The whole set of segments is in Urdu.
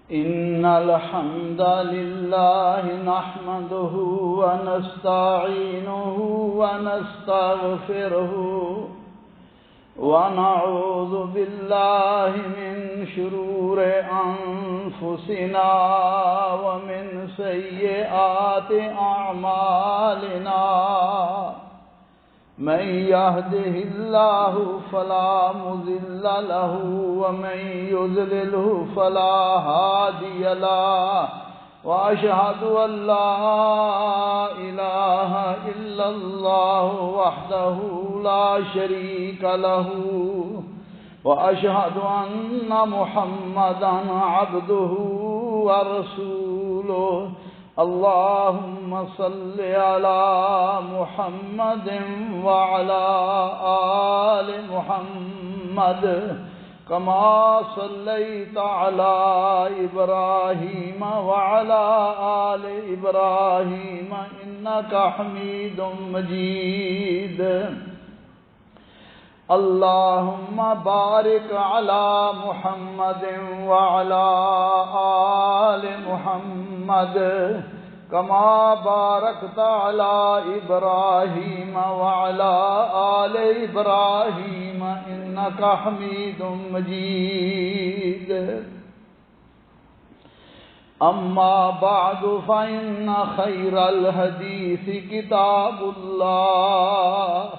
إن الحمد لله نحمده ونستعينه ونستغفره ونعوذ بالله من شرور أنفسنا ومن سيئات أعمالنا من يهده الله فلا مضل له ومن يضلله فلا هادي له وأشهد أن لا إله إلا الله وحده لا شريك له وأشهد أن محمدا عبده ورسوله اللهم صل على محمد وعلى آل محمد كما صليت على إبراهيم وعلى آل إبراهيم إنك حميد مجيد اللهم بارك على محمد وعلى آل محمد كما باركت على إبراهيم وعلى آل إبراهيم إنك حميد مجيد أما بعد فإن خير الحديث كتاب الله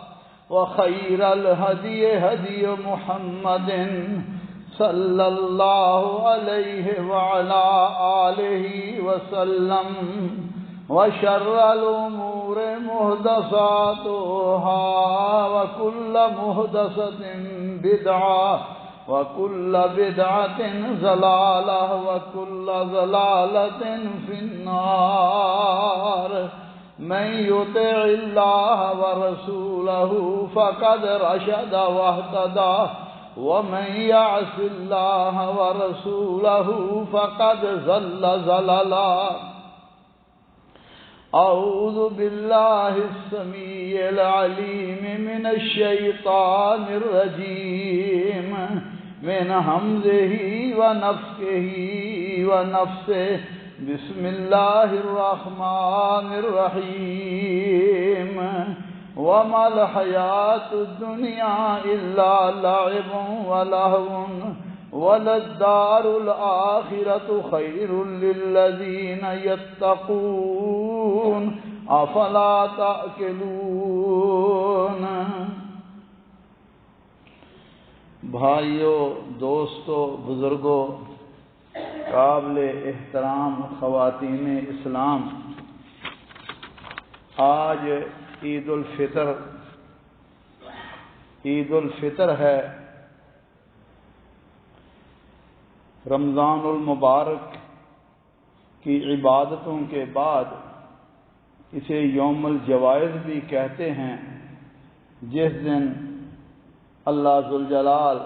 وخير الهدي هدي محمد صلى الله عليه وعلى آله وسلم وشر الأمور محدثاتها وكل محدثة بدعة وكل بدعة ضلالة وكل ضلالة في النار من يطع الله ورسوله فقد رشد واهتدى ومن يعص الله ورسوله فقد ضل ضلالا أعوذ بالله السميع العليم من الشيطان الرجيم من همزه ونفخه ونفسه بسم الله الرحمن الرحيم وما الحياة الدنيا إلا لعب ولهو وللدار الآخرة خير للذين يتقون أفلا تأكلون بھائیو، دوستو، بزرگو، قابل احترام خواتین اسلام، آج عید الفطر ہے۔ رمضان المبارک کی عبادتوں کے بعد اسے یوم الجوائز بھی کہتے ہیں، جس دن اللہ ذوالجلال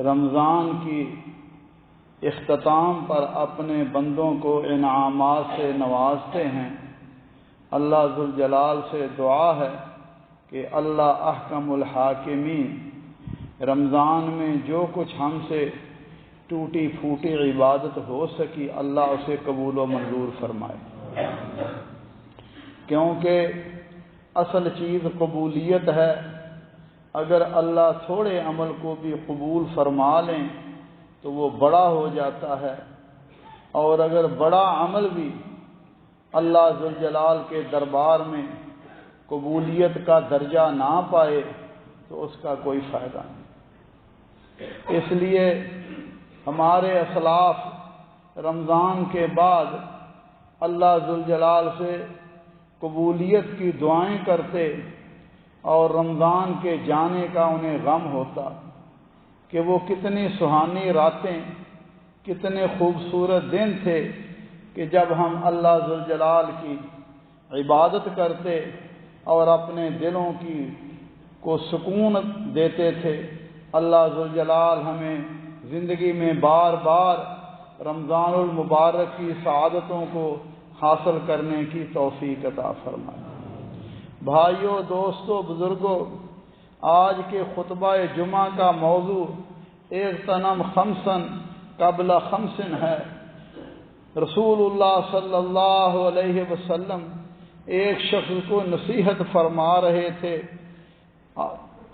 رمضان کی اختتام پر اپنے بندوں کو انعامات سے نوازتے ہیں۔ اللہ ذوالجلال سے دعا ہے کہ اللہ احکم الحاکمین رمضان میں جو کچھ ہم سے ٹوٹی پھوٹی عبادت ہو سکی اللہ اسے قبول و منظور فرمائے، کیونکہ اصل چیز قبولیت ہے۔ اگر اللہ تھوڑے عمل کو بھی قبول فرما لیں تو وہ بڑا ہو جاتا ہے، اور اگر بڑا عمل بھی اللہ ذوالجلال کے دربار میں قبولیت کا درجہ نہ پائے تو اس کا کوئی فائدہ نہیں۔ اس لیے ہمارے اسلاف رمضان کے بعد اللہ ذوالجلال سے قبولیت کی دعائیں کرتے، اور رمضان کے جانے کا انہیں غم ہوتا کہ وہ کتنی سہانی راتیں، کتنے خوبصورت دن تھے کہ جب ہم اللہ ذوالجلال کی عبادت کرتے اور اپنے دلوں کو سکون دیتے تھے۔ اللہ ذوالجلال ہمیں زندگی میں بار بار رمضان المبارک کی سعادتوں کو حاصل کرنے کی توفیق عطا فرمائے۔ بھائیو، دوستو، بزرگو، آج کے خطبہ جمعہ کا موضوع اغتنم خمسن قبل خمس ہے۔ رسول اللہ صلی اللہ علیہ وسلم ایک شخص کو نصیحت فرما رہے تھے۔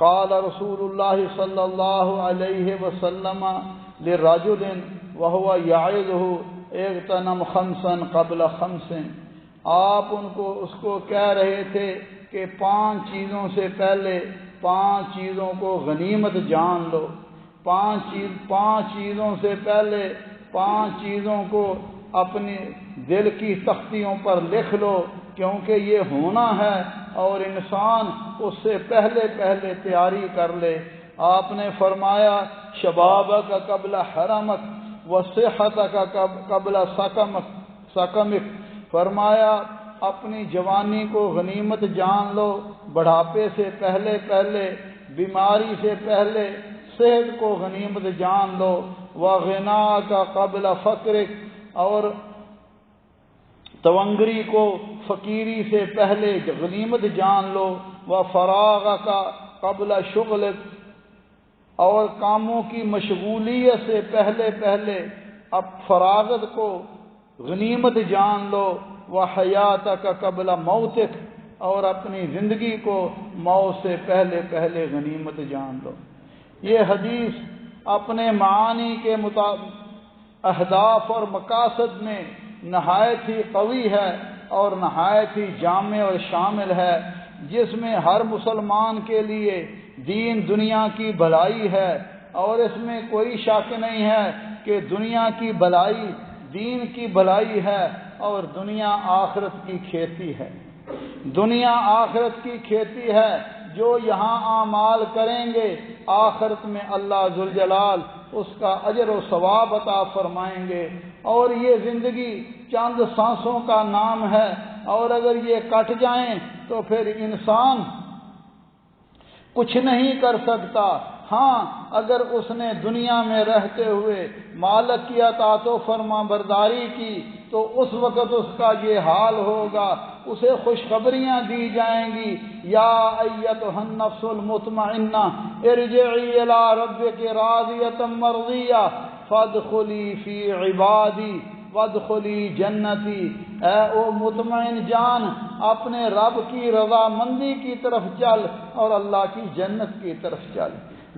قال رسول اللہ صلی اللہ علیہ وسلم لرجل وهو يعظه اغتنم خمسا قبل خمس، آپ اس کو کہہ رہے تھے کہ 5 چیزوں سے پہلے 5 چیزوں کو غنیمت جان لو، 5 چیزوں سے پہلے 5 چیزوں کو اپنی دل کی تختیوں پر لکھ لو، کیونکہ یہ ہونا ہے اور انسان اس سے پہلے تیاری کر لے۔ آپ نے فرمایا شبابک قبل حرمک وصحتک قبل سقمک، فرمایا اپنی جوانی کو غنیمت جان لو، بڑھاپے سے پہلے بیماری سے پہلے صحت کو غنیمت جان لو، وغناک قبل فقرک، اور تونگری کو فقیری سے پہلے غنیمت جان لو، وفراغک قبل شغلک، اور کاموں کی مشغولیت سے پہلے اب فراغت کو غنیمت جان لو، وحیاتک قبل موتک، اور اپنی زندگی کو موت سے پہلے غنیمت جان لو۔ یہ حدیث اپنے معانی کے اہداف اور مقاصد میں نہایت ہی قوی ہے اور نہایت ہی جامع اور شامل ہے، جس میں ہر مسلمان کے لیے دین دنیا کی بھلائی ہے، اور اس میں کوئی شک نہیں ہے کہ دنیا کی بھلائی دین کی بھلائی ہے اور دنیا آخرت کی کھیتی ہے۔ دنیا آخرت کی کھیتی ہے، جو یہاں اعمال کریں گے آخرت میں اللہ ذوالجلال اس کا اجر و ثواب عطا فرمائیں گے، اور یہ زندگی چند سانسوں کا نام ہے، اور اگر یہ کٹ جائیں تو پھر انسان کچھ نہیں کر سکتا۔ ہاں، اگر اس نے دنیا میں رہتے ہوئے مالک کی اطاعت و فرما برداری کی تو اس وقت اس کا یہ حال ہوگا، اسے خوشخبریاں دی جائیں گی، یا ایتھا النفس المطمئنہ ارجعی الی ربک راضیۃ مرضیہ فادخلی فی عبادی وادخلی جنتی، اے او مطمئن جان اپنے رب کی رضامندی کی طرف چل اور اللہ کی جنت کی طرف چل۔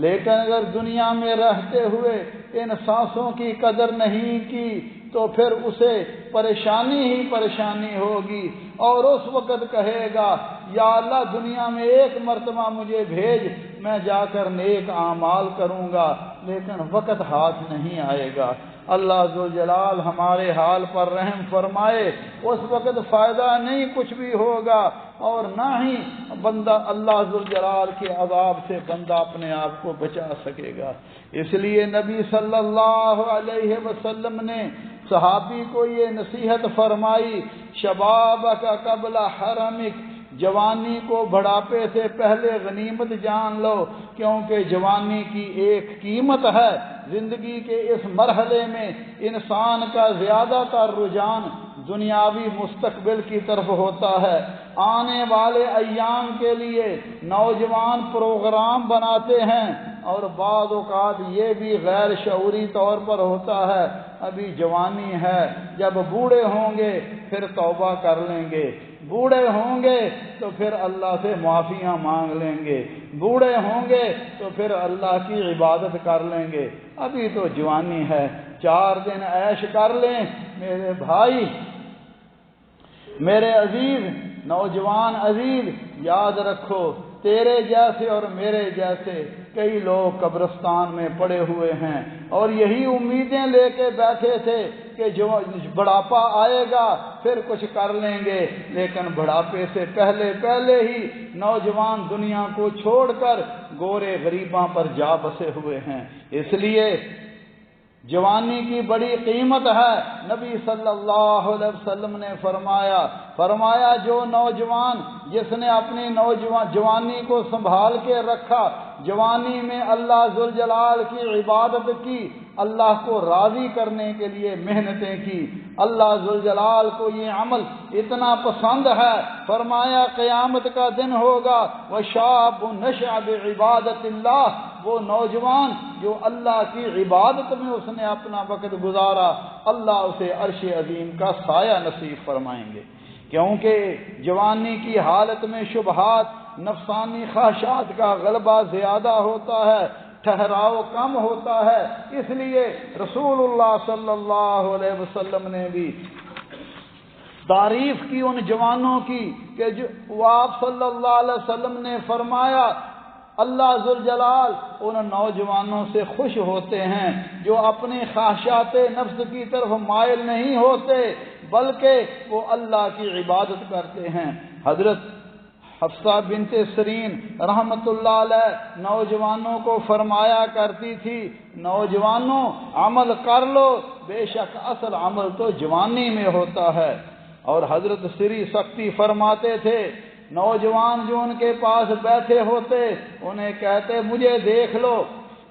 لیکن اگر دنیا میں رہتے ہوئے ان سانسوں کی قدر نہیں کی تو پھر اسے پریشانی ہی پریشانی ہوگی، اور اس وقت کہے گا یا اللہ دنیا میں ایک مرتبہ مجھے بھیج، میں جا کر نیک اعمال کروں گا، لیکن وقت ہاتھ نہیں آئے گا۔ اللہ ذوالجلال ہمارے حال پر رحم فرمائے، اس وقت فائدہ نہیں کچھ بھی ہوگا، اور نہ ہی بندہ اللہ ذوالجلال کے عذاب سے بندہ اپنے آپ کو بچا سکے گا۔ اس لیے نبی صلی اللہ علیہ وسلم نے صحابی کو یہ نصیحت فرمائی شبابک قبل حرمک، جوانی کو بڑھاپے سے پہلے غنیمت جان لو، کیونکہ جوانی کی ایک قیمت ہے۔ زندگی کے اس مرحلے میں انسان کا زیادہ تر رجحان دنیاوی مستقبل کی طرف ہوتا ہے۔ آنے والے ایام کے لیے نوجوان پروگرام بناتے ہیں، اور بعض اوقات یہ بھی غیر شعوری طور پر ہوتا ہے، ابھی جوانی ہے، جب بوڑھے ہوں گے پھر توبہ کر لیں گے، بوڑھے ہوں گے تو پھر اللہ سے معافیاں مانگ لیں گے، بوڑھے ہوں گے تو پھر اللہ کی عبادت کر لیں گے۔ ابھی تو جوانی ہے، 4 دن عیش کر لیں۔ میرے بھائی، میرے عزیز، نوجوان عزیز، یاد رکھو تیرے جیسے اور میرے جیسے کئی لوگ قبرستان میں پڑے ہوئے ہیں، اور یہی امیدیں لے کے بیٹھے تھے کہ جو بڑھاپا آئے گا پھر کچھ کر لیں گے، لیکن بڑھاپے سے پہلے ہی نوجوان دنیا کو چھوڑ کر گورے غریباں پر جا بسے ہوئے ہیں۔ اس لیے جوانی کی بڑی قیمت ہے۔ نبی صلی اللہ علیہ وسلم نے فرمایا جو نوجوان جس نے اپنی جوانی کو سنبھال کے رکھا، جوانی میں اللہ ذوالجلال کی عبادت کی، اللہ کو راضی کرنے کے لیے محنتیں کی، اللہ ذوالجلال کو یہ عمل اتنا پسند ہے، فرمایا قیامت کا دن ہوگا وَشَابٌ نَشَأَ بِعِبَادَةِ اللَّهِ وہ نوجوان جو اللہ کی عبادت میں اس نے اپنا وقت گزارا، اللہ اسے عرش عظیم کا سایہ نصیب فرمائیں گے، کیونکہ جوانی کی حالت میں شبہات، نفسانی خواہشات کا غلبہ زیادہ ہوتا ہے، ٹھہراؤ کم ہوتا ہے۔ اس لیے رسول اللہ صلی اللہ علیہ وسلم نے بھی تعریف کی ان جوانوں کی کہ جو آپ صلی اللہ علیہ وسلم نے فرمایا اللہ ذوالجلال ان نوجوانوں سے خوش ہوتے ہیں جو اپنی خواہشات نفس کی طرف مائل نہیں ہوتے بلکہ وہ اللہ کی عبادت کرتے ہیں۔ حضرت حفصہ بنت سیرین رحمت اللہ علیہ نوجوانوں کو فرمایا کرتی تھی، نوجوانوں عمل کر لو، بے شک اصل عمل تو جوانی میں ہوتا ہے۔ اور حضرت سری سختی فرماتے تھے، نوجوان جو ان کے پاس بیٹھے ہوتے انہیں کہتے مجھے دیکھ لو،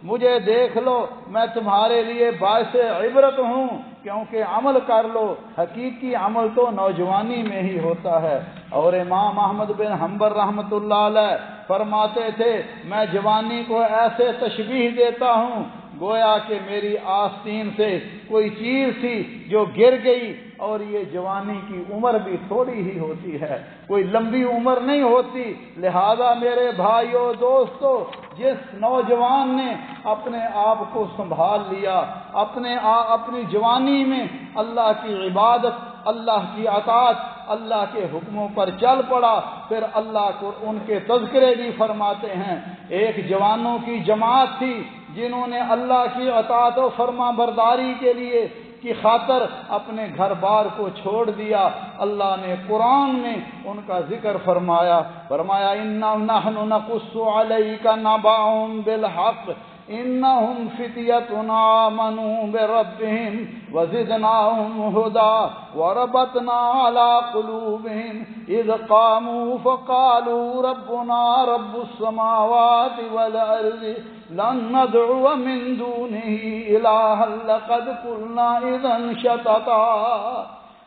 مجھے دیکھ لو، میں تمہارے لیے باعث عبرت ہوں، کیونکہ عمل کر لو، حقیقی عمل تو نوجوانی میں ہی ہوتا ہے۔ اور امام احمد بن حنبل رحمت اللہ علیہ فرماتے تھے، میں جوانی کو ایسے تشبیہ دیتا ہوں گویا کہ میری آستین سے کوئی چیز تھی جو گر گئی، اور یہ جوانی کی عمر بھی تھوڑی ہی ہوتی ہے، کوئی لمبی عمر نہیں ہوتی۔ لہذا میرے بھائیوں دوستو، جس نوجوان نے اپنے آپ کو سنبھال لیا، اپنی جوانی میں اللہ کی عبادت، اللہ کی اطاعت، اللہ کے حکموں پر چل پڑا، پھر اللہ کو ان کے تذکرے بھی فرماتے ہیں۔ ایک جوانوں کی جماعت تھی جنہوں نے اللہ کی اطاعت و فرما برداری کے لیے کی خاطر اپنے گھر بار کو چھوڑ دیا، اللہ نے قرآن میں ان کا ذکر فرمایا، اِنَّا نَحْنُ نَقُصُّ عَلَيْكَ نَبَأَهُم بِالْحَقِّ إِنَّهُمْ فِتْيَةٌ آمَنُوا بِرَبِّهِمْ وَزِدْنَاهُمْ هُدًى وَرَبَطْنَا عَلَى قُلُوبِهِمْ إِذْ قَامُوا فَقَالُوا رَبُّنَا رَبُّ السَّمَاوَاتِ وَالْأَرْضِ لَن نَّدْعُوَ مِن دُونِهِ إِلَٰهًا لَّقَدْ قُلْنَا إِذًا شَطَطًا۔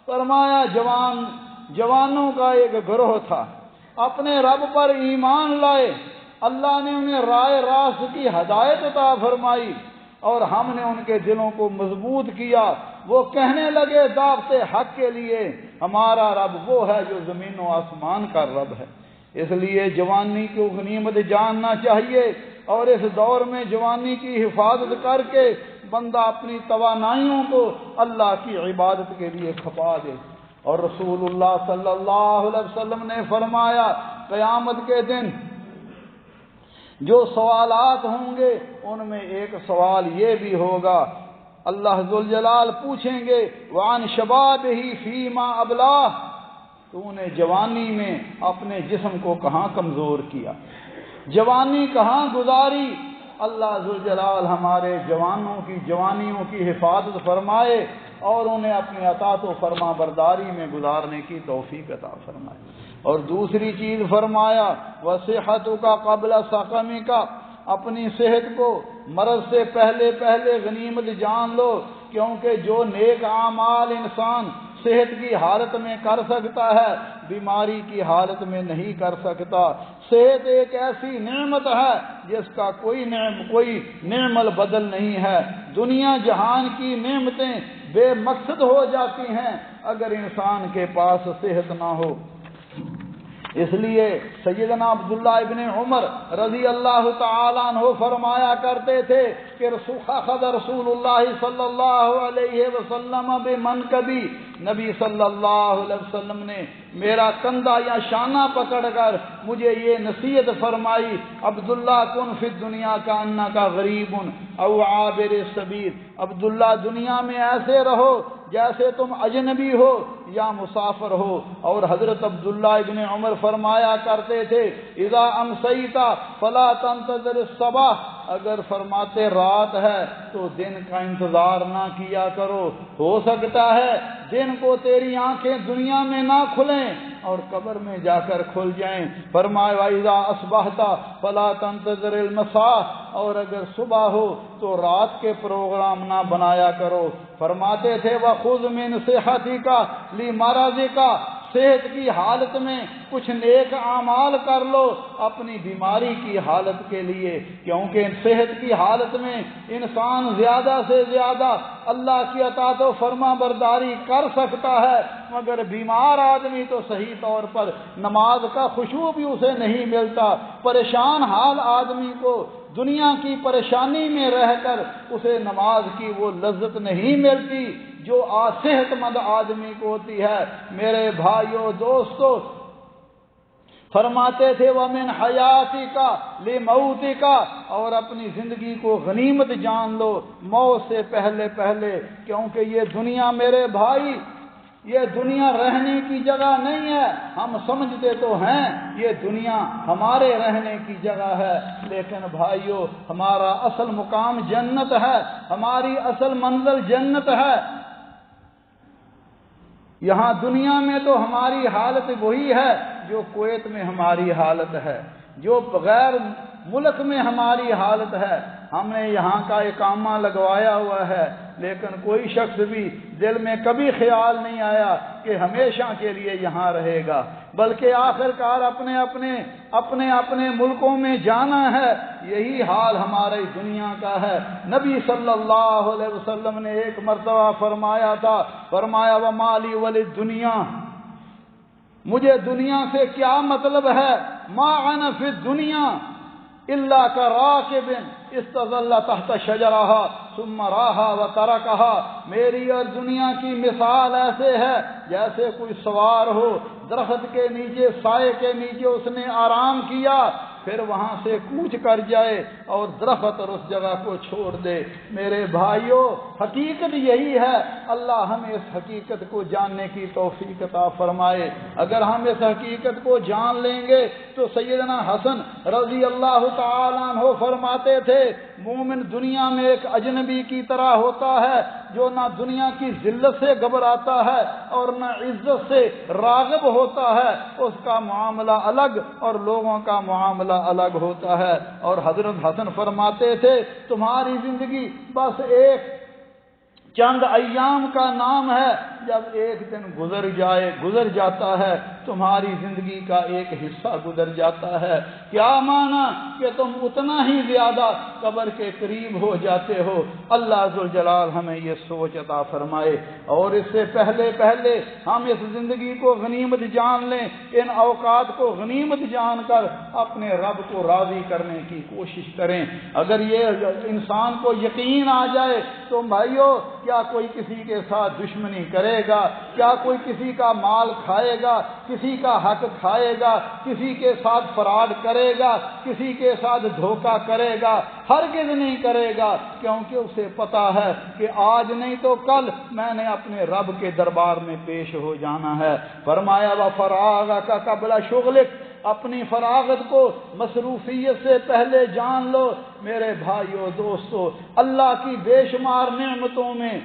فرمایا جوانوں کا ایک گروہ تھا، اپنے رب پر ایمان لائے، اللہ نے انہیں رائے راست کی ہدایت عطا فرمائی اور ہم نے ان کے دلوں کو مضبوط کیا۔ وہ کہنے لگے دعوت حق کے لیے، ہمارا رب وہ ہے جو زمین و آسمان کا رب ہے۔ اس لیے جوانی کو غنیمت جاننا چاہیے، اور اس دور میں جوانی کی حفاظت کر کے بندہ اپنی توانائیوں کو اللہ کی عبادت کے لیے کھپا دے۔ اور رسول اللہ صلی اللہ علیہ وسلم نے فرمایا، قیامت کے دن جو سوالات ہوں گے ان میں ایک سوال یہ بھی ہوگا، اللہ ذوالجلال پوچھیں گے وعن شبابہ فیما ابلاہ، تو نے جوانی میں اپنے جسم کو کہاں کمزور کیا، جوانی کہاں گزاری۔ اللہ ذوالجلال ہمارے جوانیوں کی حفاظت فرمائے اور انہیں اپنی اطاعت و فرما برداری میں گزارنے کی توفیق عطا فرمائے۔ اور دوسری چیز فرمایا وصحتک قبل سقمک، اپنی صحت کو مرض سے پہلے غنیمت جان لو، کیونکہ جو نیک اعمال انسان صحت کی حالت میں کر سکتا ہے بیماری کی حالت میں نہیں کر سکتا۔ صحت ایک ایسی نعمت ہے جس کا کوئی نعم البدل نہیں ہے۔ دنیا جہان کی نعمتیں بے مقصد ہو جاتی ہیں اگر انسان کے پاس صحت نہ ہو۔ اس لیے سیدنا عبداللہ ابن عمر رضی اللہ تعالیٰ عنہ فرمایا کرتے تھے کہ اخذ رسول اللہ صلی اللہ علیہ وسلم بمنکبی، نبی صلی اللہ علیہ وسلم نے میرا کندھا یا شانہ پکڑ کر مجھے یہ نصیحت فرمائی، عبداللہ کن فی الدنیا کانک غریب او عابر السبیل، عبداللہ دنیا میں ایسے رہو جیسے تم اجنبی ہو یا مسافر ہو۔ اور حضرت عبداللہ ابن عمر فرمایا کرتے تھے اذا امسیت فلا تنتظر الصباح، اگر فرماتے رات ہے تو دن کا انتظار نہ کیا کرو، ہو سکتا ہے دن کو تیری آنکھیں دنیا میں نہ کھلیں اور قبر میں جا کر کھل جائیں۔ فرمایا وَإِذَا أَصْبَحْتَ فَلَا تَنْتَظِرِ الْمَسَاءَ، اور اگر صبح ہو تو رات کے پروگرام نہ بنایا کرو۔ فرماتے تھے وَخُذْ مِنْ صِحَّتِكَ لِمَرَضِكَ، صحت کی حالت میں کچھ نیک اعمال کر لو اپنی بیماری کی حالت کے لیے، کیونکہ صحت کی حالت میں انسان زیادہ سے زیادہ اللہ کی اطاعت و فرما برداری کر سکتا ہے، مگر بیمار آدمی تو صحیح طور پر نماز کا خشوع بھی اسے نہیں ملتا۔ پریشان حال آدمی کو دنیا کی پریشانی میں رہ کر اسے نماز کی وہ لذت نہیں ملتی جو صحت مند آدمی کو ہوتی ہے۔ میرے بھائیوں دوستو، فرماتے تھے وَمِنْ حَيَاتِكَ لِمَوْتِكَ، اور اپنی زندگی کو غنیمت جان لو موت سے پہلے پہلے، کیونکہ یہ دنیا میرے بھائی، یہ دنیا رہنے کی جگہ نہیں ہے۔ ہم سمجھتے تو ہیں یہ دنیا ہمارے رہنے کی جگہ ہے، لیکن بھائیو ہمارا اصل مقام جنت ہے، ہماری اصل منزل جنت ہے۔ یہاں دنیا میں تو ہماری حالت وہی ہے جو کویت میں ہماری حالت ہے، جو غیر ملک میں ہماری حالت ہے۔ ہم نے یہاں کا اقامہ لگوایا ہوا ہے، لیکن کوئی شخص بھی دل میں کبھی خیال نہیں آیا کہ ہمیشہ کے لیے یہاں رہے گا، بلکہ آخر کار اپنے اپنے ملکوں میں جانا ہے۔ یہی حال ہماری دنیا کا ہے۔ نبی صلی اللہ علیہ وسلم نے ایک مرتبہ فرمایا تھا، فرمایا وَمَا لِي وَلِلدُّنْيَا، مجھے دنیا سے کیا مطلب ہے، مَا أَنَا فِي الدُّنْيَا إِلَّا كَرَاكِبٍ استظل تحت شجرہا ثم راہا وترکہا، میری اور دنیا کی مثال ایسے ہے جیسے کوئی سوار ہو درخت کے نیچے، سائے کے نیچے اس نے آرام کیا، پھر وہاں سے کوچ کر جائے اور درخت اور اس جگہ کو چھوڑ دے۔ میرے بھائیوں حقیقت یہی ہے، اللہ ہمیں اس حقیقت کو جاننے کی توفیق عطا فرمائے۔ اگر ہم اس حقیقت کو جان لیں گے تو سیدنا حسن رضی اللہ تعالیٰ عنہ فرماتے تھے مومن دنیا میں ایک اجنبی کی طرح ہوتا ہے جو نہ دنیا کی ذلت سے گھبراتا ہے اور نہ عزت سے راغب ہوتا ہے، اس کا معاملہ الگ اور لوگوں کا معاملہ الگ ہوتا ہے۔ اور حضرت حسن فرماتے تھے تمہاری زندگی بس ایک چند ایام کا نام ہے، جب ایک دن گزر جاتا ہے تمہاری زندگی کا ایک حصہ گزر جاتا ہے۔ کیا معنی کہ تم اتنا ہی زیادہ قبر کے قریب ہو جاتے ہو۔ اللہ ذوالجلال ہمیں یہ سوچ عطا فرمائے، اور اس سے پہلے ہم اس زندگی کو غنیمت جان لیں، ان اوقات کو غنیمت جان کر اپنے رب کو راضی کرنے کی کوشش کریں۔ اگر یہ انسان کو یقین آ جائے تو بھائیو کیا کوئی کسی کے ساتھ دشمنی کرے گا؟ کیا کوئی کسی کا مال کھائے گا، کسی کا حق کھائے گا، کسی کے ساتھ فراڈ کرے گا، کسی کے ساتھ دھوکہ کرے گا؟ ہرگز نہیں کرے گا، کیونکہ اسے پتا ہے کہ آج نہیں تو کل میں نے اپنے رب کے دربار میں پیش ہو جانا ہے۔ فرمایا وَفَرَاغَكَ قَبْلَ شُغْلِكَ، اپنی فراغت کو مصروفیت سے پہلے جان لو۔ میرے بھائیو دوستو، اللہ کی بے شمار نعمتوں میں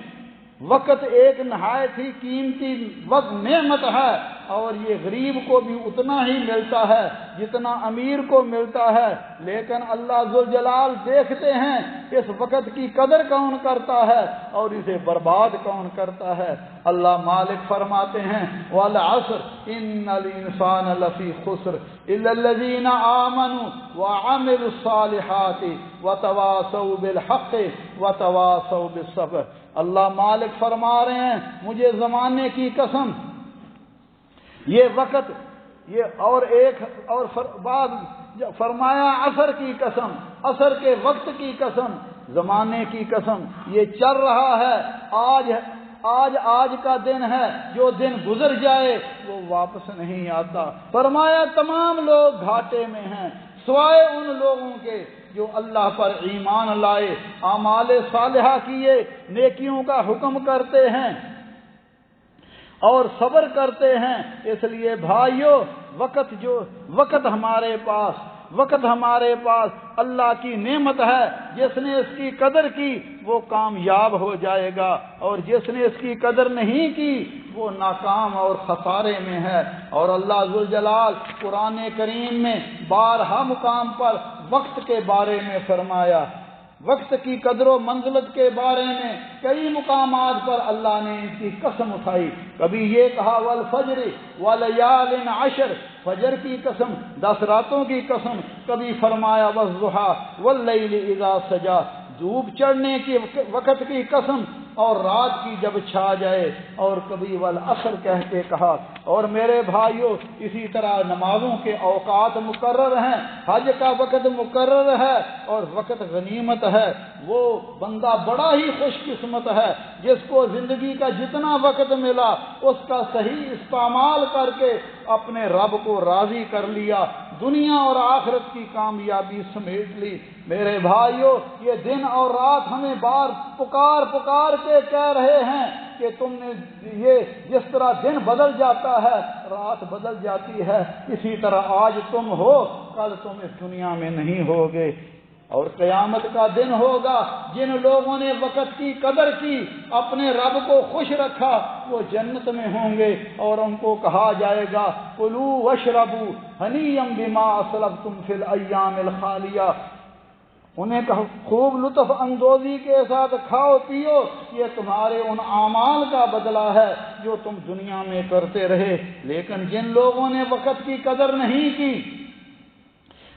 وقت ایک نہایت ہی قیمتی وقت نعمت ہے، اور یہ غریب کو بھی اتنا ہی ملتا ہے جتنا امیر کو ملتا ہے، لیکن اللہ ذوالجلال دیکھتے ہیں اس وقت کی قدر کون کرتا ہے اور اسے برباد کون کرتا ہے۔ اللہ مالک فرماتے ہیں وَالْعَصْرِ إِنَّ الْإِنسَانَ لَفِي خُسْرٍ إِلَّا الَّذِينَ آمَنُوا وَعَمِلُوا الصَّالِحَاتِ وَتَوَاصَوْا بِالْحَقِّ وَتَوَاصَوْا بِالصَّبْرِ۔ اللہ مالک فرما رہے ہیں مجھے زمانے کی قسم، یہ وقت، یہ اور بعد فرمایا عصر کی قسم، عصر کے وقت کی قسم، زمانے کی قسم، یہ چل رہا ہے، آج کا دن ہے، جو دن گزر جائے وہ واپس نہیں آتا۔ فرمایا تمام لوگ گھاٹے میں ہیں سوائے ان لوگوں کے جو اللہ پر ایمان لائے، اعمال صالحہ کیے، نیکیوں کا حکم کرتے ہیں اور صبر کرتے ہیں۔ اس لیے بھائیو وقت ہمارے پاس اللہ کی نعمت ہے، جس نے اس کی قدر کی وہ کامیاب ہو جائے گا، اور جس نے اس کی قدر نہیں کی وہ ناکام اور خسارے میں ہے۔ اور اللہ ذوالجلال قرآن کریم میں بارہا مقام پر وقت کے بارے میں فرمایا وقت کی قدر و منزلت کے بارے میں کئی مقامات پر اللہ نے ان کی قسم اٹھائی. کبھی یہ کہا والفجر ولیال عشر، فجر کی قسم، 10 راتوں کی قسم. کبھی فرمایا والضحیٰ واللیل اذا سجا، دھوپ چڑھنے کے وقت کی قسم اور رات کی جب چھا جائے. اور کبھی والعصر کہہ کے کہا. اور میرے بھائیوں اسی طرح نمازوں کے اوقات مقرر ہیں، حج کا وقت مقرر ہے اور وقت غنیمت ہے. وہ بندہ بڑا ہی خوش قسمت ہے جس کو زندگی کا جتنا وقت ملا اس کا صحیح استعمال کر کے اپنے رب کو راضی کر لیا، دنیا اور آخرت کی کامیابی سمیٹ لی. میرے بھائیوں یہ دن اور رات ہمیں بار پکار کے کہہ رہے ہیں کہ تم نے یہ جس طرح دن بدل جاتا ہے رات بدل جاتی ہے، اسی طرح آج تم ہو کل تم اس دنیا میں نہیں ہوگے. اور قیامت کا دن ہوگا جن لوگوں نے وقت کی قدر کی، اپنے رب کو خوش رکھا، وہ جنت میں ہوں گے. اور ان کو کہا جائے گا کلوا واشربوا ہنیئا بما اسلفتم فی الایام الخالیہ، انہیں خوب لطف اندوزی کے ساتھ کھاؤ پیو، یہ تمہارے ان اعمال کا بدلہ ہے جو تم دنیا میں کرتے رہے. لیکن جن لوگوں نے وقت کی قدر نہیں کی،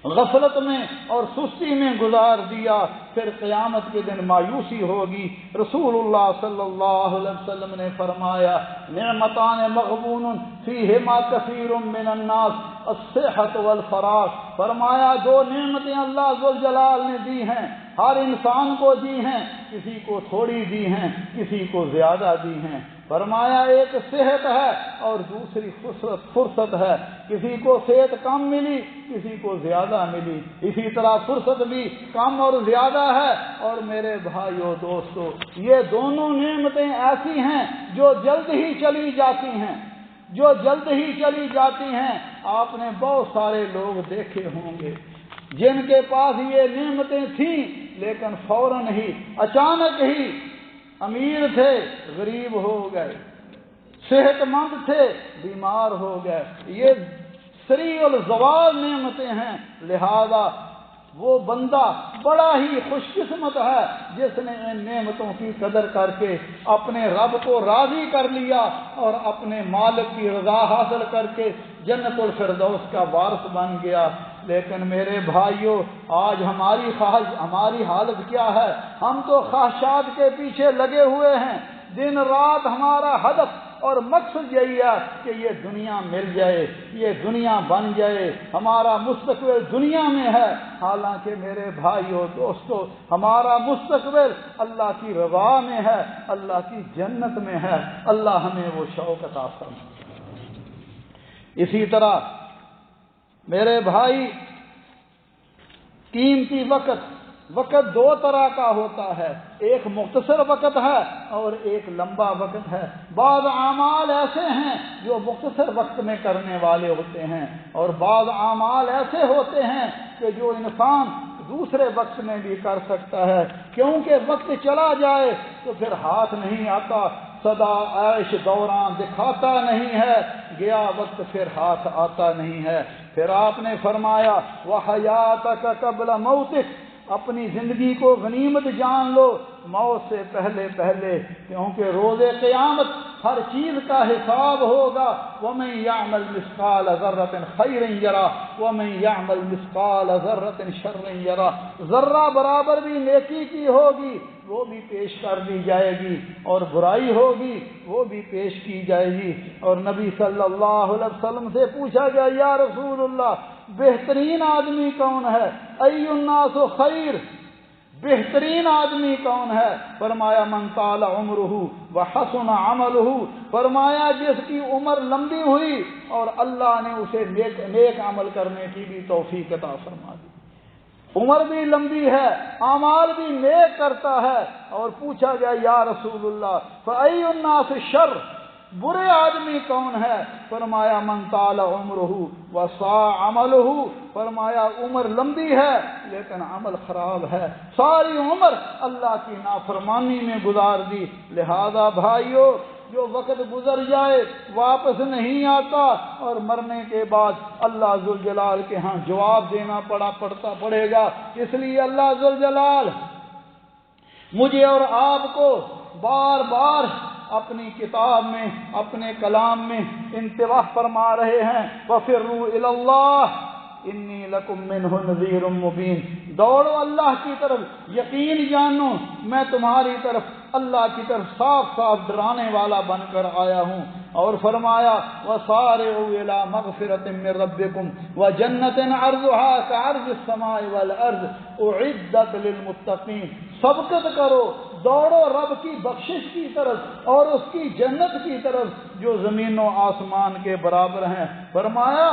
غفلت میں اور سستی میں گزار دیا، پھر قیامت کے دن مایوسی ہوگی. رسول اللہ صلی اللہ علیہ وسلم نے فرمایا نعمتان مغبون فیہما کثیر من الناس الصحت والفراغ. فرمایا 2 نعمتیں اللہ ذوالجلال نے دی ہیں، ہر انسان کو دی ہیں، کسی کو تھوڑی دی ہیں، کسی کو زیادہ دی ہیں. فرمایا ایک صحت ہے اور دوسری فرصت ہے، کسی کو صحت کم ملی کسی کو زیادہ ملی، اسی طرح فرصت بھی کم اور زیادہ ہے. اور میرے بھائیو دوستو یہ دونوں نعمتیں ایسی ہیں جو جلد ہی چلی جاتی ہیں، جو جلد ہی چلی جاتی ہیں. آپ نے بہت سارے لوگ دیکھے ہوں گے جن کے پاس یہ نعمتیں تھیں لیکن فوراً ہی اچانک ہی امیر تھے غریب ہو گئے، صحت مند تھے بیمار ہو گئے. یہ سریع الزوال نعمتیں ہیں. لہذا وہ بندہ بڑا ہی خوش قسمت ہے جس نے ان نعمتوں کی قدر کر کے اپنے رب کو راضی کر لیا اور اپنے مالک کی رضا حاصل کر کے جنت الفردوس کا وارث بن گیا. لیکن میرے بھائیوں آج ہماری حالت کیا ہے؟ ہم تو خواہشات کے پیچھے لگے ہوئے ہیں، دن رات ہمارا ہدف اور مقصد یہی ہے کہ یہ دنیا مل جائے، یہ دنیا بن جائے، ہمارا مستقبل دنیا میں ہے. حالانکہ میرے بھائیوں دوستو ہمارا مستقبل اللہ کی رضا میں ہے، اللہ کی جنت میں ہے. اللہ ہمیں وہ شوق عطا فرمائے. اسی طرح میرے بھائی قیمتی وقت 2 طرح کا ہوتا ہے، ایک مختصر وقت ہے اور ایک لمبا وقت ہے. بعض اعمال ایسے ہیں جو مختصر وقت میں کرنے والے ہوتے ہیں اور بعض اعمال ایسے ہوتے ہیں کہ جو انسان دوسرے وقت میں بھی کر سکتا ہے، کیونکہ وقت چلا جائے تو پھر ہاتھ نہیں آتا. سدا عیش دوران دکھاتا نہیں ہے، گیا وقت پھر ہاتھ آتا نہیں ہے. پھر آپ نے فرمایا وَحَيَاتَكَ قَبْلَ مَوْتِكَ، اپنی زندگی کو غنیمت جان لو موت سے پہلے، کیونکہ روز قیامت ہر چیز کا حساب ہوگا. وَمَن يَعْمَلْ مِثْقَالَ ذَرَّةٍ خَيْرًا يَرَهُ وَمَن يَعْمَلْ مِثْقَالَ ذَرَّةٍ شَرًّا يَرَهُ. ذرہ برابر بھی نیکی کی ہوگی وہ بھی پیش کر دی جائے گی اور برائی ہوگی وہ بھی پیش کی جائے گی. اور نبی صلی اللہ علیہ وسلم سے پوچھا گیا یا رسول اللہ بہترین آدمی کون ہے؟ ای الناس خیر، بہترین آدمی کون ہے؟ فرمایا من طال عمرہ وحسن عملہ، فرمایا جس کی عمر لمبی ہوئی اور اللہ نے اسے نیک عمل کرنے کی بھی توفیق عطا فرما دی. عمر بھی لمبی ہے، اعمال بھی نیک کرتا ہے. اور پوچھا گیا یا رسول اللہ فأی الناس شر، برے آدمی کون ہے؟ فرمایا من طال عمرہ وساء عملہ، فرمایا عمر لمبی ہے لیکن عمل خراب ہے، ساری عمر اللہ کی نافرمانی میں گزار دی. لہذا بھائیو جو وقت گزر جائے واپس نہیں آتا اور مرنے کے بعد اللہ ذوالجلال کے ہاں جواب دینا پڑے گا. اس لیے اللہ ذوالجلال مجھے اور آپ کو بار بار اپنی کتاب میں، اپنے کلام میں انتباہ فرما رہے ہیں، وَفِرُّوا إِلَى اللَّهِ انی لکم منہ نذیر مبین، دوڑو اللہ کی طرف، یقین جانو میں تمہاری طرف اللہ کی طرف صاف صاف ڈرانے والا بن کر آیا ہوں۔ اور فرمایا وَصَارِعُوا إِلَى مَغْفِرَةٍ مِّن رَّبِّكُمْ وَجَنَّةٍ عَرْضُهَا كَعَرْضِ السَّمَاءِ وَالْأَرْضِ أُعِدَّتْ لِلْمُتَّقِينَ، سبقت کرو، دوڑو رب کی بخشش کی طرف اور اس کی جنت کی طرف جو زمین و آسمان کے برابر ہیں۔ فرمایا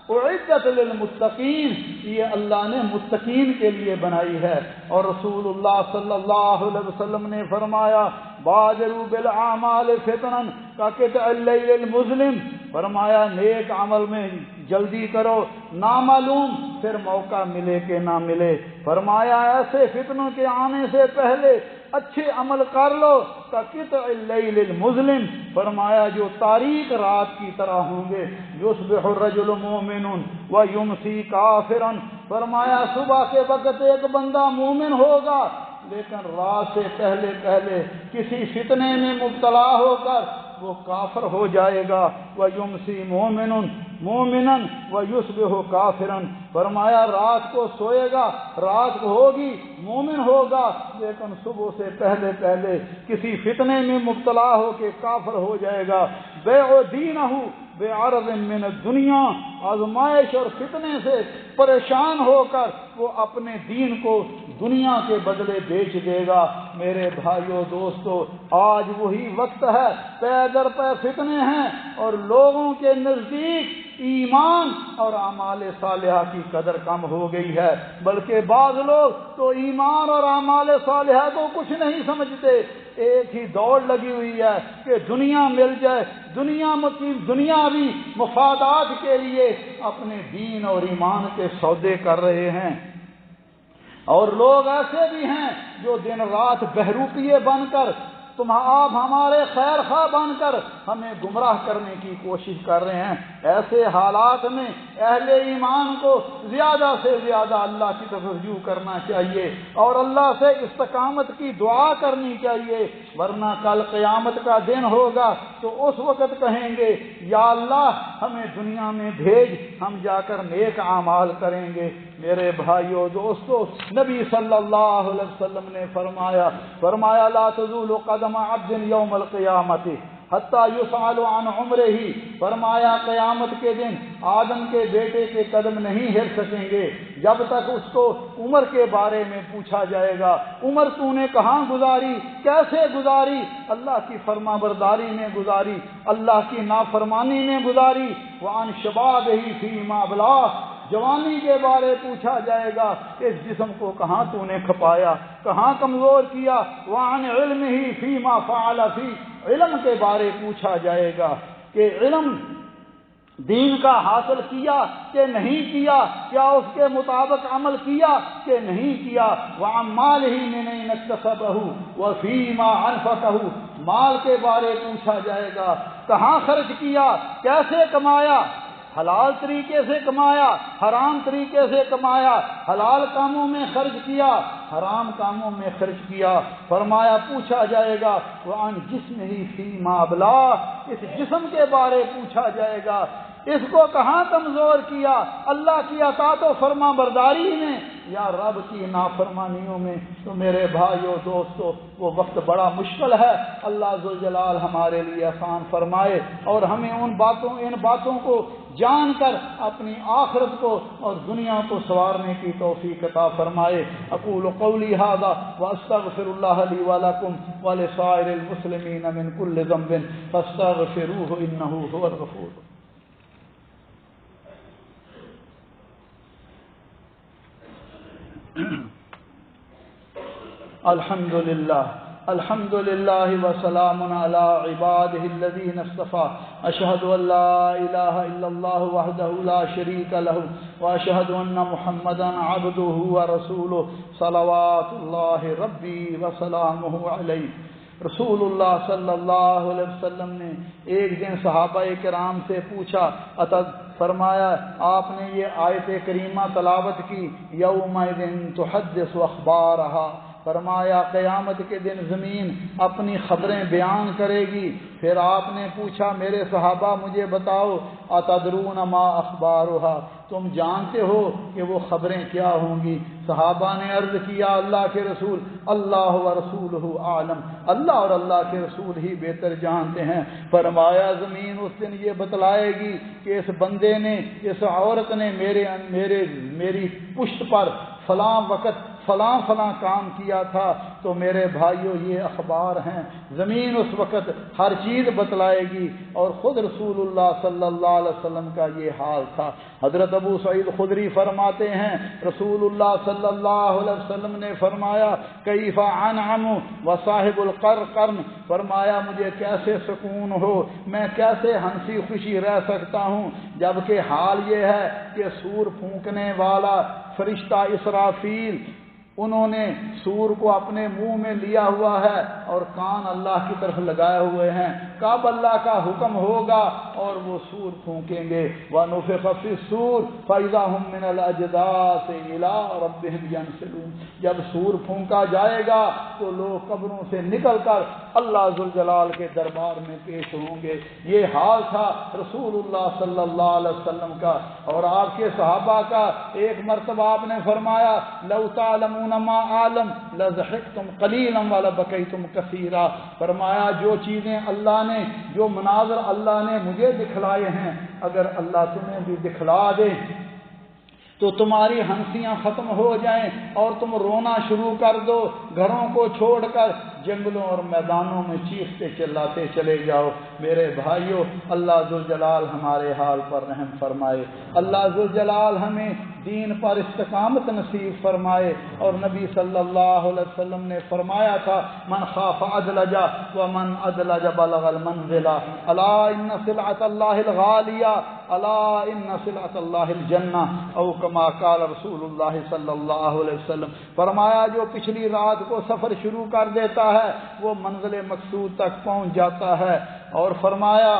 اعدت للمتقین، یہ اللہ نے متقین کے لیے بنائی ہے۔ اور رسول اللہ صلی اللہ علیہ وسلم نے فرمایا بادروا بالاعمال فتنا کقطع اللیل المظلم، فرمایا نیک عمل میں جلدی کرو، نامعلوم پھر موقع ملے کہ نہ ملے، فرمایا ایسے فتنوں کے آنے سے پہلے اچھے عمل کر لو کقطع اللیل المظلم، فرمایا جو تاریک رات کی طرح ہوں گے، یصبح الرجل مومن ویمسی کافرا، فرمایا صبح کے وقت ایک بندہ مومن ہوگا لیکن رات سے پہلے پہلے کسی فتنے میں مبتلا ہو کر وہ کافر ہو جائے گا، وَيُمْسِي مُؤْمِنًا وَيُصْبِحُ كَافِرًا، فرمایا رات کو سوئے گا، رات کو ہوگی مومن ہوگا لیکن صبح سے پہلے پہلے کسی فتنے میں مبتلا ہو کے کافر ہو جائے گا، بِيعُ دِينَهُ بِعَرَضٍ مِّنَ الدُّنْيَا، آزمائش اور فتنے سے پریشان ہو کر وہ اپنے دین کو دنیا کے بدلے بیچ دے گا۔ میرے بھائیوں دوستو، آج وہی وقت ہے، پے در پے فتنے ہیں اور لوگوں کے نزدیک ایمان اور اعمال صالحہ کی قدر کم ہو گئی ہے، بلکہ بعض لوگ تو ایمان اور اعمال صالحہ کو کچھ نہیں سمجھتے، ایک ہی دوڑ لگی ہوئی ہے کہ دنیا مل جائے، دنیاوی مفادات کے لیے اپنے دین اور ایمان کے سودے کر رہے ہیں۔ اور لوگ ایسے بھی ہیں جو دن رات بہروپیے بن کر آپ ہمارے خیر خواہ بن کر ہمیں گمراہ کرنے کی کوشش کر رہے ہیں۔ ایسے حالات میں اہل ایمان کو زیادہ سے زیادہ اللہ کی طرف رجوع کرنا چاہیے اور اللہ سے استقامت کی دعا کرنی چاہیے، ورنہ کل قیامت کا دن ہوگا تو اس وقت کہیں گے یا اللہ ہمیں دنیا میں بھیج، ہم جا کر نیک اعمال کریں گے۔ میرے بھائیوں دوستو، نبی صلی اللہ علیہ وسلم نے فرمایا لا تزول قدم عبد یوم القیامت حتی یسأل عن عمرہ، فرمایا قیامت کے دن آدم کے بیٹے کے قدم نہیں ہل سکیں گے جب تک اس کو عمر کے بارے میں پوچھا جائے گا، عمر تو نے کہاں گزاری، کیسے گزاری، اللہ کی فرما برداری میں گزاری، اللہ کی نافرمانی میں گزاری، وعن شبابہ فیما ابلاہ، جوانی کے بارے پوچھا جائے گا، اس جسم کو کہاں تو نے کھپایا، کہاں کمزور کیا، وعن علمہ فیما فعل فی، علم کے بارے پوچھا جائے گا کہ علم دین کا حاصل کیا کہ نہیں کیا، کیا اس کے مطابق عمل کیا کہ نہیں کیا، وعن مالہ من این اکتسبہ وفیما انفقہ، مال کے بارے پوچھا جائے گا، کہاں خرچ کیا، کیسے کمایا، حلال طریقے سے کمایا، حرام طریقے سے کمایا، حلال کاموں میں خرچ کیا، حرام کاموں میں خرچ کیا، فرمایا پوچھا جائے گا وعن جسمہ فیما ابلاہ، اس جسم کے بارے پوچھا جائے گا، اس کو کہاں کمزور کیا، اللہ کی اطاعت و فرما برداری میں یا رب کی نافرمانیوں میں۔ تو میرے بھائیو دوستو، وہ وقت بڑا مشکل ہے، اللہ ذوالجلال ہمارے لیے آسان فرمائے اور ہمیں ان باتوں کو جان کر اپنی آخرت کو اور دنیا کو سنوارنے کی توفیق عطا فرمائے۔ اقول قولی ھذا واستغفر اللہ لی ولکم ولسائر المسلمین من کل ذنب فاستغفروہ انہ ھو الغفور۔ الحمد للہ وسلام علی عبادہ الذین اصطفیٰ، اشہد ان لا الہ الا اللہ وحدہ لا شریک لہ واشہد ان محمدا عبدہ ورسولہ صلوات اللہ ربی وسلامہ علیہ۔ رسول اللہ صلی اللہ علیہ وسلم نے ایک دن صحابہ کرام سے پوچھا، فرمایا آپ نے یہ آیت کریمہ تلاوت کی، یومئذ تحدث اخبارہا، فرمایا قیامت کے دن زمین اپنی خبریں بیان کرے گی۔ پھر آپ نے پوچھا میرے صحابہ مجھے بتاؤ اتدرون ما اخبارها، تم جانتے ہو کہ وہ خبریں کیا ہوں گی؟ صحابہ نے عرض کیا اللہ کے رسول اللہ و رسولہ عالم، اللہ اور اللہ کے رسول ہی بہتر جانتے ہیں۔ فرمایا زمین اس دن یہ بتلائے گی کہ اس بندے نے، اس عورت نے میری پشت پر فلاں وقت فلاں فلاں کام کیا تھا۔ تو میرے بھائیوں یہ اخبار ہیں، زمین اس وقت ہر چیز بتلائے گی، اور خود رسول اللہ صلی اللہ علیہ وسلم کا یہ حال تھا۔ حضرت ابو سعید خدری فرماتے ہیں رسول اللہ صلی اللہ علیہ وسلم نے فرمایا کیف انعم وصاحب القرن، فرمایا مجھے کیسے سکون ہو، میں کیسے ہنسی خوشی رہ سکتا ہوں، جبکہ حال یہ ہے کہ سور پھونکنے والا فرشتہ اسرافیل انہوں نے سور کو اپنے منہ میں لیا ہوا ہے اور کان اللہ کی طرف لگائے ہوئے ہیں، کب اللہ کا حکم ہوگا اور وہ سور پھونکیں گے۔ وَنُفِخَ فِي الصُّورِ فَإِذَا هُم مِّنَ الْأَجْدَاثِ إِلَىٰ رَبِّهِمْ يَنْسِلُونَ، جب سور پھونکا جائے گا تو لوگ قبروں سے نکل کر اللہ ذوالجلال کے دربار میں پیش ہوں گے۔ یہ حال تھا رسول اللہ صلی اللہ علیہ وسلم کا اور آپ کے صحابہ کا۔ ایک مرتبہ آپ نے فرمایا لَوْ تَعْلَمُونَ ما عالم لَضَحِكْتُمْ قَلِيلًا وَلَبَكَيْتُمْ كَثِيرًا، فرمایا جو چیزیں اللہ نے، جو مناظر اللہ نے مجھے دکھلائے ہیں، اگر اللہ تمہیں بھی دکھلا دے تو تمہاری ہنسیاں ختم ہو جائیں اور تم رونا شروع کر دو، گھروں کو چھوڑ کر جنگلوں اور میدانوں میں چیختے چلاتے چلے جاؤ۔ میرے بھائیوں اللہ ذوالجلال ہمارے حال پر رحم فرمائے، اللہ ذوالجلال ہمیں دین پر استقامت نصیب فرمائے۔ اور نبی صلی اللہ علیہ وسلم نے فرمایا تھا من خاف ادلج ومن ادلج بلغ المنزل، الا ان سلعۃ اللہ الغالیہ، الا ان سلعۃ اللہ الجنہ، او کما قال رسول اللہ صلی اللہ علیہ وسلم۔ فرمایا جو پچھلی رات کو سفر شروع کر دیتا ہے وہ منزل مقصود تک پہنچ جاتا ہے۔ اور فرمایا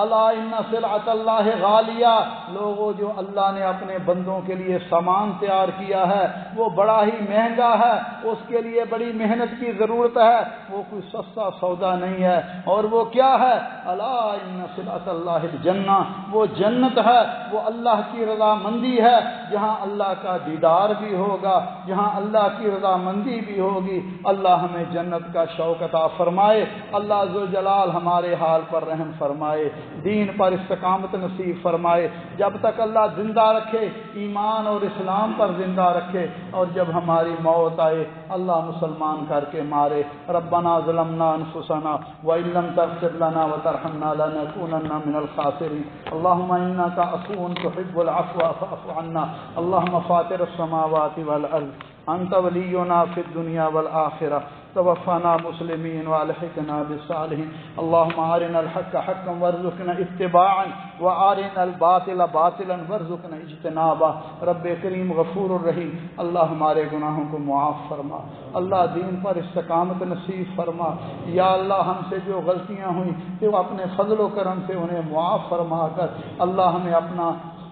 الا ان سلعۃ اللہ غالیہ، لوگوں جو اللہ نے اپنے بندوں کے لیے سامان تیار کیا ہے وہ بڑا ہی مہنگا ہے، اس کے لیے بڑی محنت کی ضرورت ہے، وہ کوئی سستا سودا نہیں ہے۔ اور وہ کیا ہے؟ الا ان سلعۃ اللہ الجنہ، وہ جنت ہے، وہ اللہ کی رضا مندی ہے، جہاں اللہ کا دیدار بھی ہوگا، جہاں اللہ کی رضا مندی بھی ہوگی۔ اللہ ہمیں جنت کا شوق عطا فرمائے، اللہ ذوالجلال ہمارے حال پر رحم فرمائے، دین پر استقامت نصیب فرمائے، جب تک اللہ زندہ رکھے ایمان اور اسلام پر زندہ رکھے، اور جب ہماری موت آئے اللہ مسلمان کر کے مارے۔ ربنا ظلمنا انفسنا وان لم تغفر لنا وترحمنا لنكونن من الخاسرين، اللهم انك عفو تحب العفو فاعف عنا، اللهم فاطر السماوات والارض انت ولينا في الدنيا والاخره، توفنا مسلمين والحقنا بالصالحين، اللهم ارنا الحق حقا وارزقنا اتباعا وارنا الباطل باطلا وارزقنا اجتنابا۔ رب کریم غفور الرحیم، اللہ ہمارے گناہوں کو معاف فرما، اللہ دین پر استقامت نصیب فرما۔ یا اللہ ہم سے جو غلطیاں ہوئیں تو اپنے فضل و کرم سے انہیں معاف فرما کر اللہ ہمیں اپنا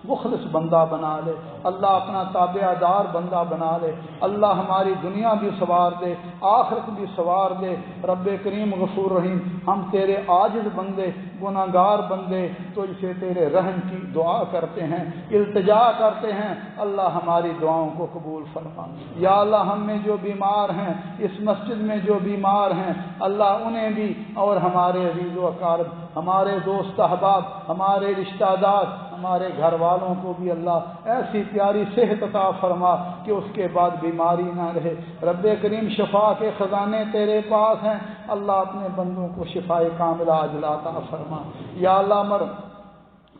مخلص بندہ بنا لے، اللہ اپنا تابع دار بندہ بنا لے، اللہ ہماری دنیا بھی سوار دے آخرت بھی سوار دے۔ رب کریم غفور رحیم، ہم تیرے عاجز بندے گناہ گار بندے تجھ سے تیرے رحم کی دعا کرتے ہیں، التجا کرتے ہیں، اللہ ہماری دعاؤں کو قبول فرما۔ یا اللہ ہم میں جو بیمار ہیں، اس مسجد میں جو بیمار ہیں، اللہ انہیں بھی اور ہمارے عزیز و اقارب، ہمارے دوست احباب، ہمارے رشتہ دار، ہمارے گھر والوں کو بھی اللہ ایسی پیاری صحت عطا فرما کہ اس کے بعد بیماری نہ رہے۔ رب کریم شفا کے خزانے تیرے پاس ہیں، اللہ اپنے بندوں کو شفا کاملہ عاجلہ عطا فرما۔ یا اللہ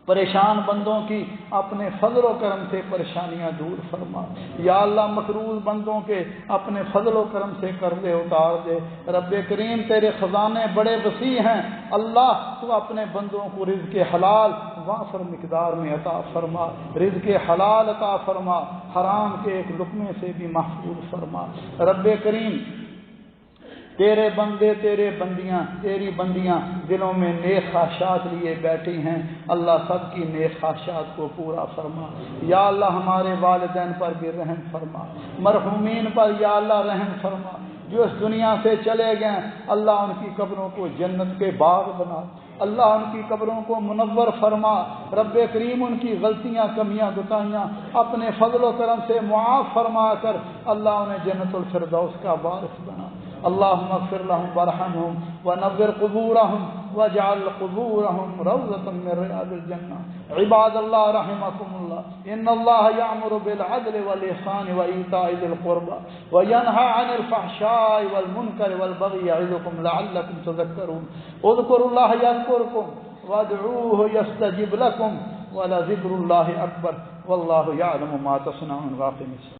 پریشان بندوں کی اپنے فضل و کرم سے پریشانیاں دور فرما۔ یا اللہ مقروض بندوں کے اپنے فضل و کرم سے قرضے اتار دے۔ رب کریم تیرے خزانے بڑے وسیع ہیں، اللہ تو اپنے بندوں کو رزق حلال وافر مقدار میں عطا فرما، رزق حلال عطا فرما، حرام کے ایک لقمے سے بھی محفوظ فرما۔ رب کریم تیرے بندے تیرے بندیاں تیری بندیاں دلوں میں نیک خواہشات لیے بیٹھی ہیں، اللہ سب کی نیک خواہشات کو پورا فرما۔ یا اللہ ہمارے والدین پر بھی رحم فرما، مرحومین پر یا اللہ رحم فرما، جو اس دنیا سے چلے گئے اللہ ان کی قبروں کو جنت کے باغ بنا، اللہ ان کی قبروں کو منور فرما، رب کریم ان کی غلطیاں کمیاں کوتاہیاں اپنے فضل و کرم سے معاف فرما کر اللہ انہیں جنت الفردوس کا وارث بنا۔ اللهم اغفر لهم وارحمهم ونور قبورهم واجعل قبورهم روضة من رياض الجنة۔ عباد الله رحمكم الله، إن الله يأمر بالعدل والإحسان وإيتاء ذي القربى وينهى عن الفحشاء والمنكر والبغي يعظكم لعلكم تذكرون۔ اذكروا الله يذكركم وادعوه يستجب لكم ولذكر الله أكبر والله يعلم ما تصنعون۔ واقم الصلاة۔